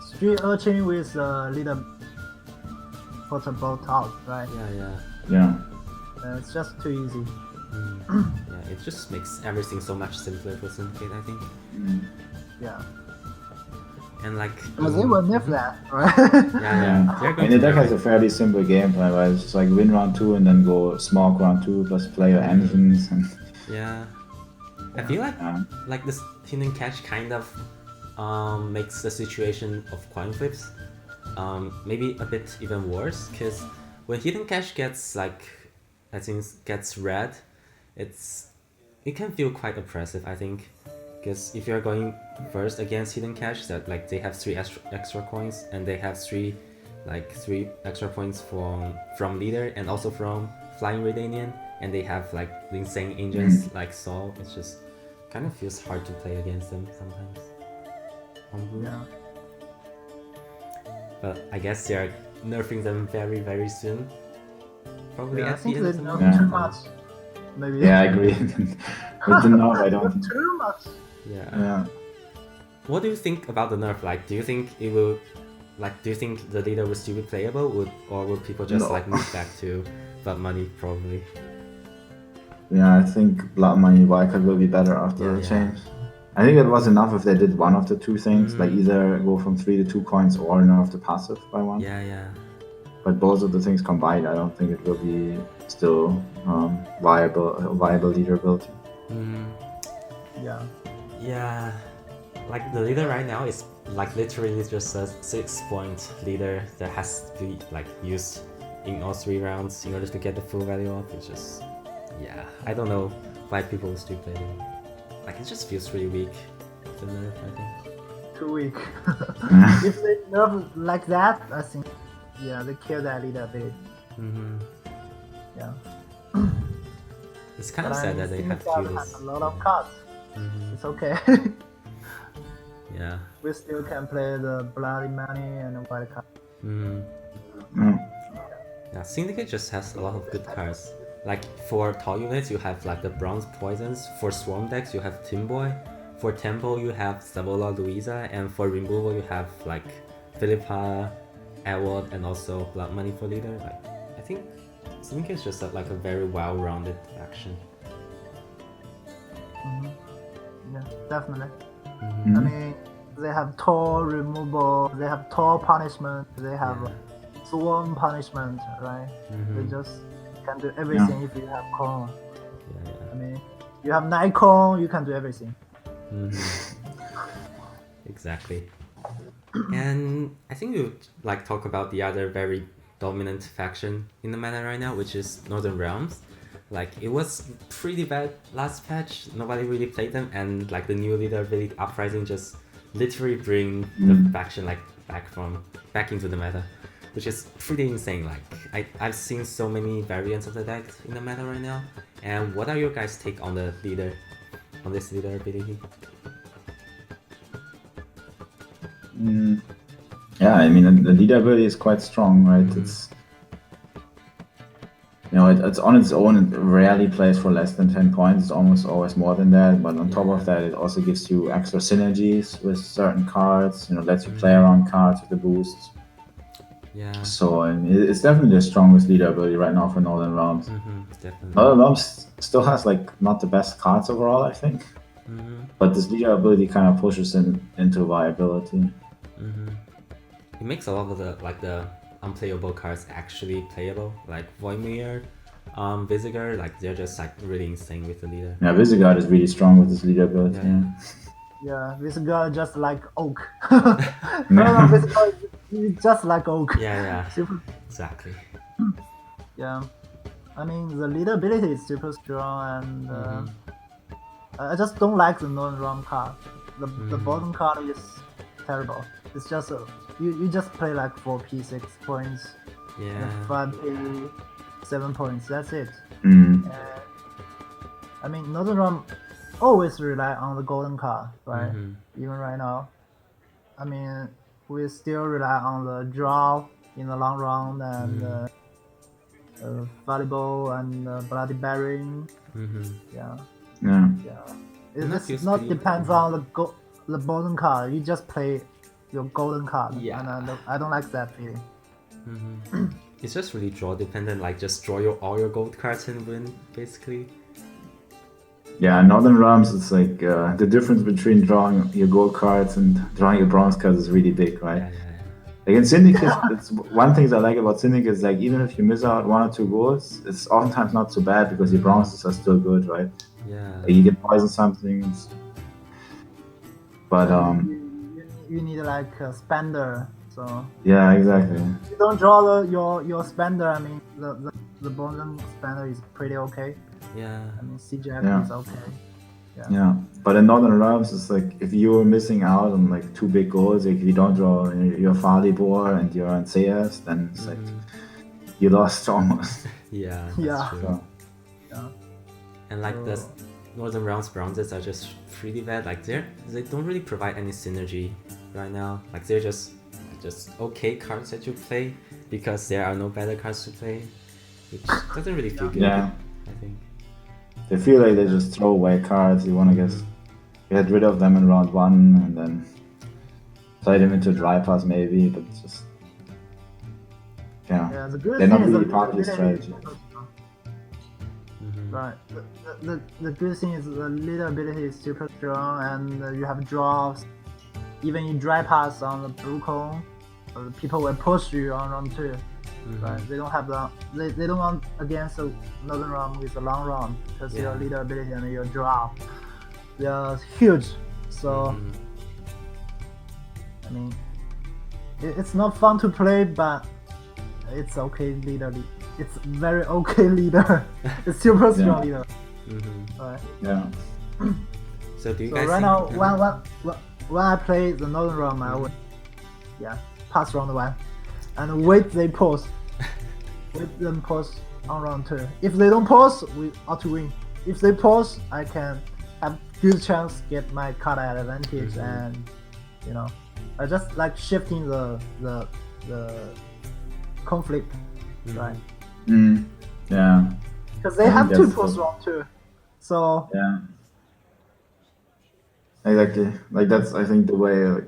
Street Urchin with leader portable out, right? Yeah. It's just too easy. Yeah, it just makes everything so much simpler for Syndicate, I think. Yeah. And like, Because they will nerf that, right? They're going And the to deck nerf has it. a fairly simple gameplay, right? It's just like win round 2 and then go smoke round 2 plus play your engines. And Yeah. I feel like this hidden catch kind of makes the situation of coin flips maybe a bit even worse, because when hidden cache gets gets red, it can feel quite oppressive, I think, because if you're going first against hidden cache, that like they have 3 extra coins and they have 3 extra points from leader and also from flying Redanian, and they have like insane engines like Saul. It's just kind of feels hard to play against them sometimes. Yeah. But I guess they're nerfing them very, very soon. Probably I at the think end they of the month. nerf too much. Maybe. yeah, I agree. With the nerf, I don't think. Too much. Yeah. What do you think about the nerf? Like, do you think it will, do you think the leader will still be playable, or will people just No. move back to Blood Money probably? Yeah, I think Blood Money Wildcard will be better after the change. I think it was enough if they did one of the two things, like either go from 3 to 2 coins or nerf the passive by 1. Yeah. But both of the things combined, I don't think it will be still viable leader ability. Yeah. Yeah. Like the leader right now is like literally just a 6-point leader that has to be like used in all 3 rounds in order to get the full value off. It's just, I don't know why people still play it. Like, it just feels really weak, the nerf, I think. Too weak. If they nerf like that, I think, they kill that leader ability. Yeah. It's kind of sad that they have to do has this. a lot of cards. It's okay. Yeah. We still can play the Bloody Money and the White card. Yeah, Syndicate just has a lot of good cards. Like, for tall units, you have like the Bronze Poisons. For Swarm decks, you have Timboy. For Tempo, you have Savola Louisa. And for removal, you have like Philippa, Edward, and also Blood Money for leader. Like, I think Syndicate is just a very well-rounded faction. Yeah, definitely. I mean, they have tall removal, they have tall punishment, they have swarm punishment, right? They just can do everything if you have Cone. I mean, you have Night Cone, you can do everything. Exactly. And I think we would talk about the other very dominant faction in the meta right now, which is Northern Realms. Like, it was pretty bad last patch, nobody really played them, and like the new leader ability Uprising just literally bring the faction back into the meta, which is pretty insane. Like, I've seen so many variants of the deck in the meta right now. And what are your guys' take on this leader ability? Yeah, I mean, the leader ability is quite strong, right? It's it's on its own. It rarely plays for less than 10 points. It's almost always more than that. But on top of that, it also gives you extra synergies with certain cards. Lets you play around cards with the boosts. Yeah. So it's definitely the strongest leader ability right now for Northern Realms. Definitely. Northern Realms still has not the best cards overall, I think. But this leader ability kind of pushes into viability. It makes a lot of the unplayable cards actually playable, like Voimir, Visigar. Like, they're just really insane with the leader. Yeah, Visigar is really strong with this leader ability. Yeah, this girl just like Oak. No, this girl is just like Oak. Yeah. Super. Exactly. Yeah, I mean, the leader ability is super strong, and I just don't like the non-ROM card. The bottom card is terrible. It's just you just play like 4p 6 points, 5p 7 points. That's it. I mean, Northern ROM always rely on the golden card, right? Even right now, I mean, we still rely on the draw in the long run, and volleyball and bloody berry. Yeah. And that feels It's not pretty depends on the golden card. You just play your golden card, Yeah. and I don't like that feeling. It's just really draw dependent, like just draw all your gold cards and win, basically. Yeah, in Northern Realms, it's like the difference between drawing your gold cards and drawing your bronze cards is really big, right? Yeah. Like in Syndicate, it's one thing I like about Syndicate is like even if you miss out 1 or 2 goals, it's oftentimes not so bad because your bronzes are still good, right? Yeah. Like you get poison something, but You need like a spender. So yeah, exactly. you don't draw your spender. I mean the bronze spender is pretty okay. Yeah. I mean CJ Yeah. is okay. Yeah, but in Northern Realms, it's like if you're missing out on like 2 big goals, like if you don't draw your Falibor and your Anseas, then it's like you lost almost. Yeah. That's Yeah. True. So, And like the Northern Realms bronzes are just pretty bad. Like they don't really provide any synergy right now. Like they're just okay cards that you play because there are no better cards to play, which doesn't really feel good. yeah, I think. they feel like they just throw away cards. You want to get rid of them in round 1 and then play them into dry pass maybe, but it's just Yeah, the good they're thing not is really the part of your leader strategy. Right. The good thing is the leader ability is super strong, and you have draws. Even you dry pass on the blue cone, people will push you on round 2. Right? They don't have they don't want against the Northern Realm with a long run because your leader ability and your draw, they are huge. So I mean, it's not fun to play, but it's okay leader. It's very okay leader. It's super strong leader. Right. Yeah. So do you So guys right think, now, when I play the Northern Realm, I would pass round 1 and wait they pause. Wait them pause on round 2. If they don't pause, we ought to win. If they pause, I can have good chance get my card advantage, and I just like shifting the conflict, right? Yeah. Because they have to pause round 2. So Yeah. Exactly. Like that's I think the way like,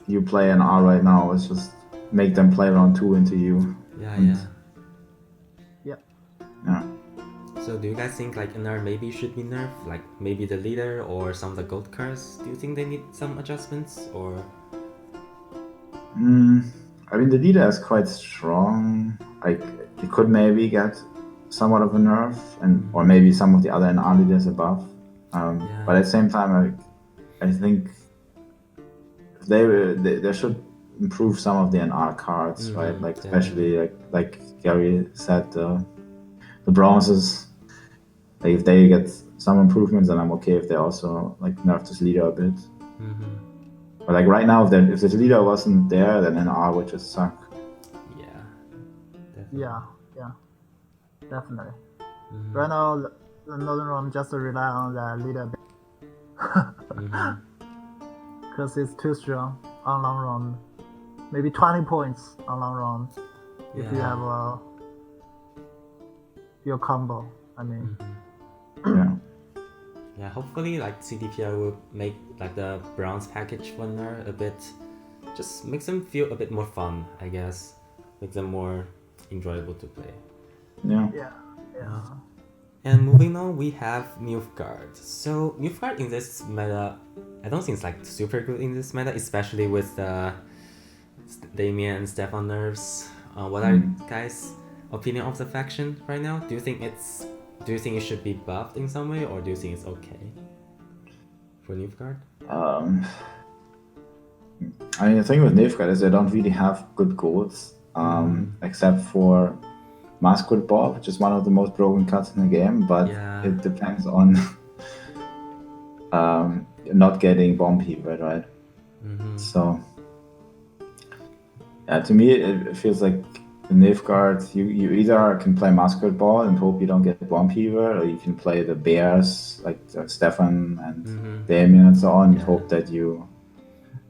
you play an R right now is just make them play round 2 into you. Yeah. Yeah. So do you guys think like NR maybe should be nerfed? Like maybe the leader or some of the gold cards? Do you think they need some adjustments or? I mean the leader is quite strong. Like it could maybe get somewhat of a nerf, or maybe some of the other NR leaders above. But at the same time, I think they should improve some of the NR cards, right? Like especially like Gary said, the bronzes. Like if they get some improvements, then I'm okay if they also like nerf this leader a bit. But like right now, if this leader wasn't there, then NR would just suck. yeah, definitely. Right now, the Northern Realm just rely on the leader because it's too strong on long run. Maybe 20 points on long run if you have your combo. I mean, Yeah, hopefully like CDPR will make like the bronze package winner a bit, just makes them feel a bit more fun, I guess. Make them more enjoyable to play. yeah. And moving on, we have Nilfgaard. So Nilfgaard in this meta, I don't think it's like super good in this meta, especially with the Damien and Stefan nerfs. What are you guys' opinion of the faction right now? Do you think it should be buffed in some way, or do you think it's okay for Nilfgaard? I mean, the thing with Nilfgaard is they don't really have good goals, except for Masquerade Ball, which is one of the most broken cards in the game, but it depends on not getting Bomb Heaver, right? So, yeah, to me, it feels like the Nilfgaard, you either can play Masquerade Ball and hope you don't get Bomb Heaver, or you can play the Bears, like Stefan and Damien and so on, and hope that you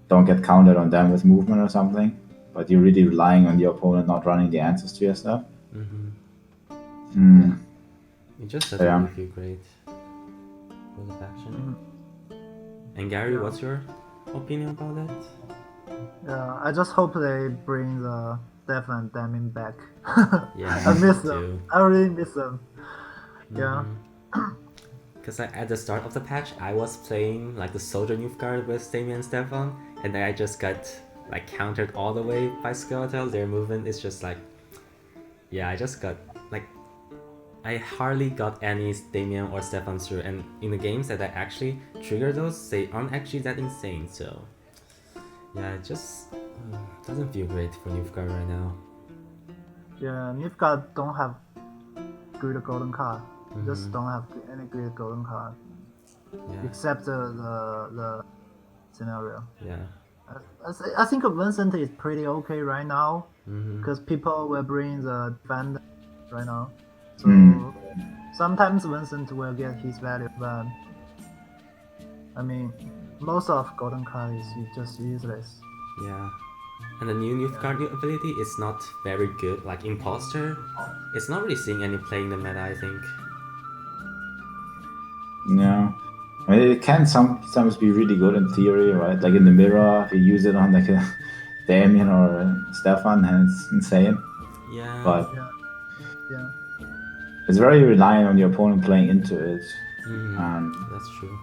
don't get countered on them with movement or something, but you're really relying on your opponent not running the answers to your stuff. It just doesn't really feel great for the faction. And Gary, what's your opinion about it? Yeah, I just hope they bring the Steph and Damien back. Yeah, I miss too. them. I really miss them. Yeah. Because at the start of the patch, I was playing like the Soldier Newfguard with Damien and Stefan, and then I just got like countered all the way by Skeletal. Their movement is just like, yeah, I just got like, I hardly got any Damien or Stefan through, and in the games that I actually trigger those, they aren't actually that insane. So yeah, it just doesn't feel great for Newfguard right now. Yeah, Nilfgaard don't have good golden card. Just don't have any good golden card. Yeah. Except the scenario. Yeah. I think Vincent is pretty okay right now because people will bring the defender right now. So sometimes Vincent will get his value, but I mean, most of golden card is just useless. Yeah. And the new Newfguard ability is not very good. Like Imposter, it's not really seeing any play in the meta, I think. Yeah. I mean, it can sometimes be really good in theory, right? Like in the mirror, if you use it on like a Damien or a Stefan, and it's insane. Yeah. But Yeah. it's very reliant on your opponent playing into it. And that's true.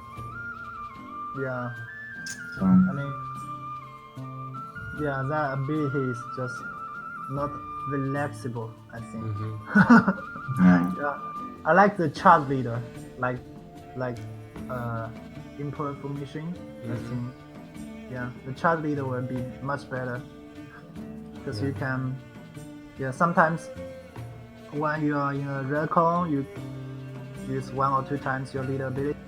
Yeah. so, I mean, yeah, that ability is just not flexible, I think. yeah. I like the charge leader, like input formation. I think, yeah, the charge leader will be much better because you can, sometimes when you are in a red cone, you use 1 or 2 times your leader ability.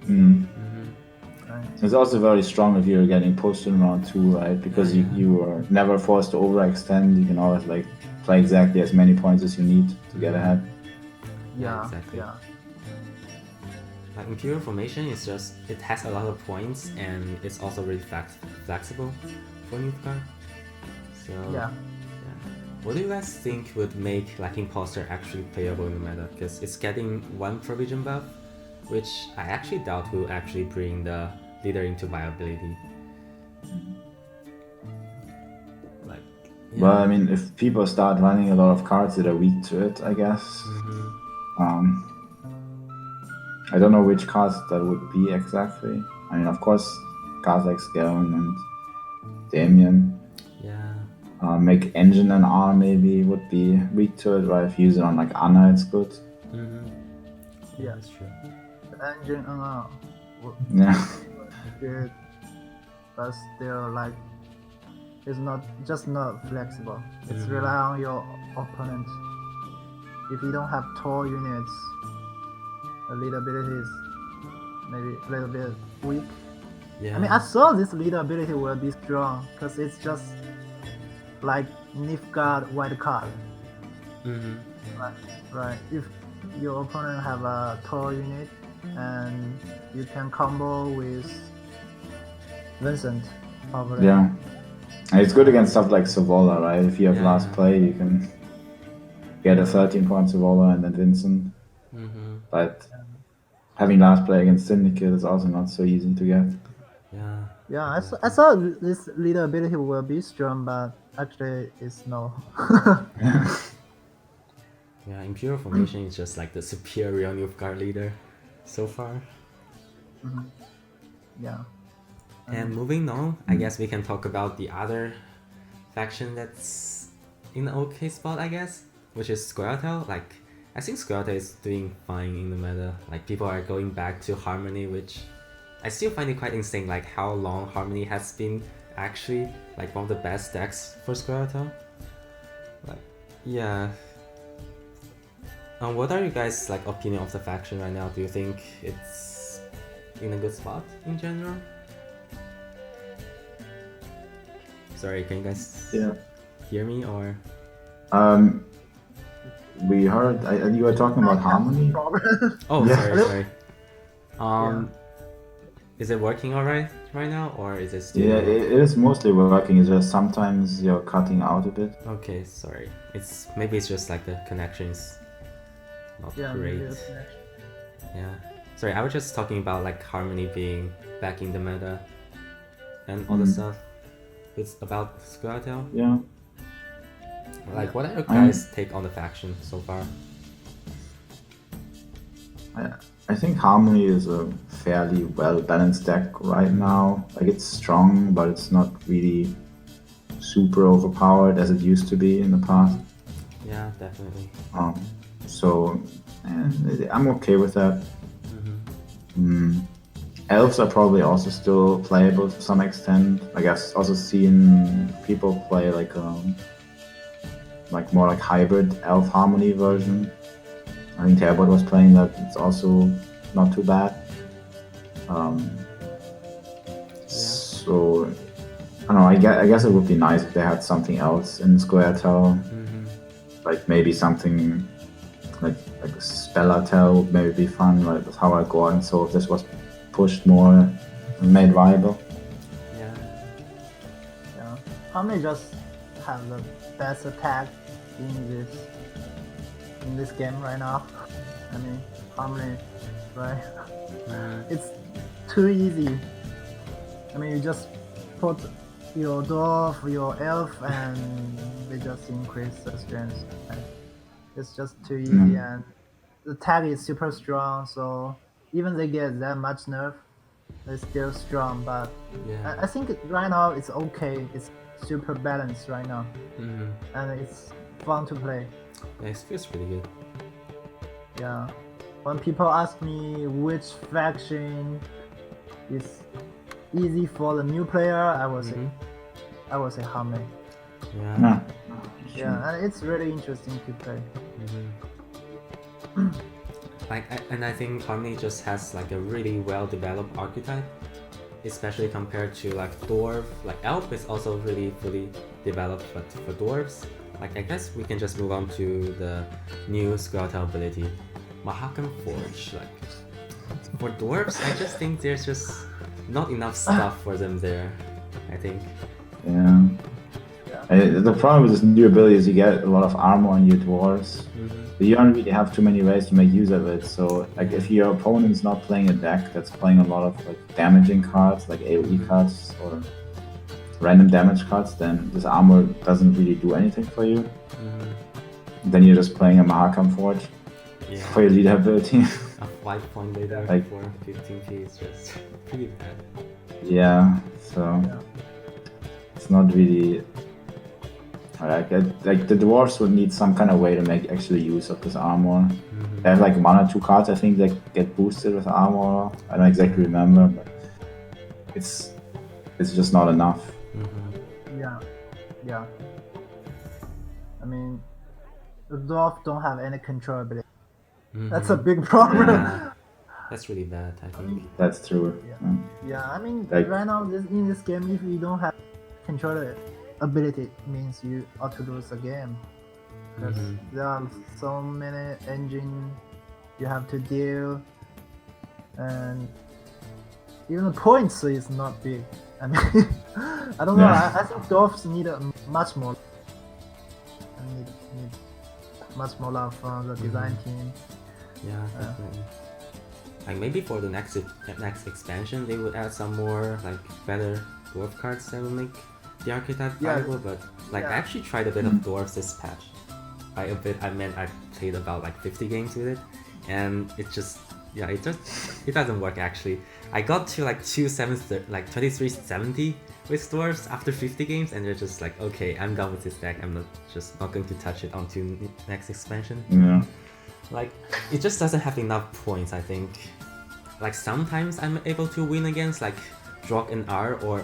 Right. It's also very strong if you're getting posted in round 2, right? Because you are never forced to overextend. You can always like play exactly as many points as you need to get ahead. Yeah, exactly. Yeah. Like Imperial Formation is just, it has a lot of points and it's also really flexible for Newfguard. So Yeah. What do you guys think would make like Imposter actually playable in the meta? Because it's getting 1 provision buff, which I actually doubt will actually bring the leader into viability. Like, Well, I mean, if people start running a lot of cards that are weak to it, I guess. I don't know which cards that would be exactly. I mean, of course, cards like Scaling and Damien. Yeah. Make Engine and R maybe would be weak to it, right? If you use it on like Anna, it's good. Yeah. That's true. The engine Yeah. good, but still like it's not flexible. It's rely on your opponent. If you don't have tall units, the leader ability is maybe a little bit weak. Yeah. I mean, I saw this leader ability will be strong because it's just like Nilfgaard white card. Right. If your opponent have a tall unit and you can combo with Vincent, probably. Yeah. And it's good against stuff like Savola, right? If you have last play, you can get a 13-point Savola and then Vincent. But having last play against Syndicate is also not so easy to get. Yeah, I saw this leader ability will be strong, but actually it's no. Yeah, Imperial Formation is just like the superior Nilfgaard leader so far. Yeah. And moving on, I guess we can talk about the other faction that's in an okay spot, I guess, which is Squirtle. Like, I think Squirtle is doing fine in the meta. Like, people are going back to Harmony, which I still find it quite insane, like how long Harmony has been actually like one of the best decks for Squirtle. Like, yeah. What are you guys' like opinion of the faction right now? Do you think it's in a good spot in general? Sorry, can you guys hear me or? We heard you were talking about Harmony. Oh, sorry. Is it working alright right now, or is it still? Yeah, it is mostly working. It's just sometimes you're cutting out a bit. Okay, sorry. Maybe it's just like the connection is not great. Yeah. Sorry, I was just talking about like Harmony being back in the meta and all the stuff. It's about Squirtle. Yeah. Like, what are your guys' take on the faction so far? I think Harmony is a fairly well balanced deck right now. Like, it's strong, but it's not really super overpowered as it used to be in the past. Yeah, definitely. So I'm okay with that. Elves are probably also still playable to some extent. I guess also seeing people play like more like hybrid elf harmony version. I think Tearbot was playing that. It's also not too bad. So I don't know. I guess it would be nice if they had something else in Squirtle, like maybe something like a Spellatel would maybe be fun, like with how I go on. So if this was pushed more and made viable. Yeah. Harmony just have the best attack in this game right now. I mean, Harmony, right? It's too easy. I mean, you just put your dwarf, your elf, and they just increase the strength. And it's just too easy, and the tag is super strong. So even they get that much nerf, they're still strong. But I think right now it's okay. It's super balanced right now, and it's fun to play. Yeah, it feels pretty good. Yeah. When people ask me which faction is easy for the new player, I will say Harmony. Yeah. Yeah, and it's really interesting to play. And I think Harmony just has like a really well developed archetype, especially compared to like Dwarf. Like Elf is also really fully developed, but for Dwarves, like I guess we can just move on to the new Squirtle ability, Mahakam Forge. Like for Dwarves, I just think there's just not enough stuff for them there, I think. Yeah. The problem with this new ability is you get a lot of armor on your dwarves, but you don't really have too many ways to make use of it. So, like, if your opponent's not playing a deck that's playing a lot of like damaging cards, like AoE cards or random damage cards, then this armor doesn't really do anything for you. Then you're just playing a Mahakam Forge for your leader ability. A 5-point leader like, for 15p is just pretty bad. Yeah, so it's not really. Like the dwarves would need some kind of way to make actually use of this armor. They have like 1 or 2 cards I think that get boosted with armor. I don't exactly remember, but it's just not enough. Yeah. I mean, the dwarf don't have any control ability. That's a big problem. Yeah. That's really bad, I think. That's true. Yeah, I mean, like, right now in this game, if you don't have control ability, it means you ought to lose the game. Because there are so many engines you have to deal, and even the points is not big. I mean, I don't know. I think dwarfs need much more. Need much more love from the design team. Yeah, definitely. Like maybe for the next expansion, they would add some more like better dwarf cards that will make the archetype viable. But like I actually tried a bit of dwarves this patch. By a bit, I meant I played about like 50 games with it, and it doesn't work actually. I got to like 2370 with dwarves after 50 games, and they're just like, okay, I'm done with this deck. I'm not going to touch it until next expansion. Yeah. Like it just doesn't have enough points, I think. Like sometimes I'm able to win against like Drog and R, or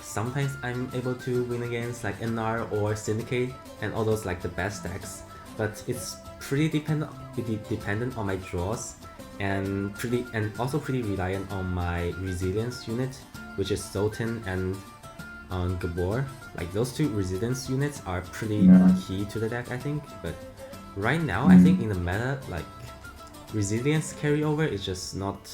sometimes I'm able to win against like NR or Syndicate and all those like the best decks. But it's pretty dependent on my draws, and also pretty reliant on my resilience unit, which is Sultan and Gabor. Like those 2 resilience units are pretty key to the deck, I think. But right now, I think in the meta, like resilience carryover is just not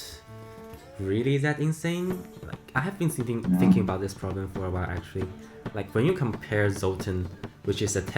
really that insane. Like I have been thinking about this problem for a while actually. Like when you compare Zoltan, which is a 10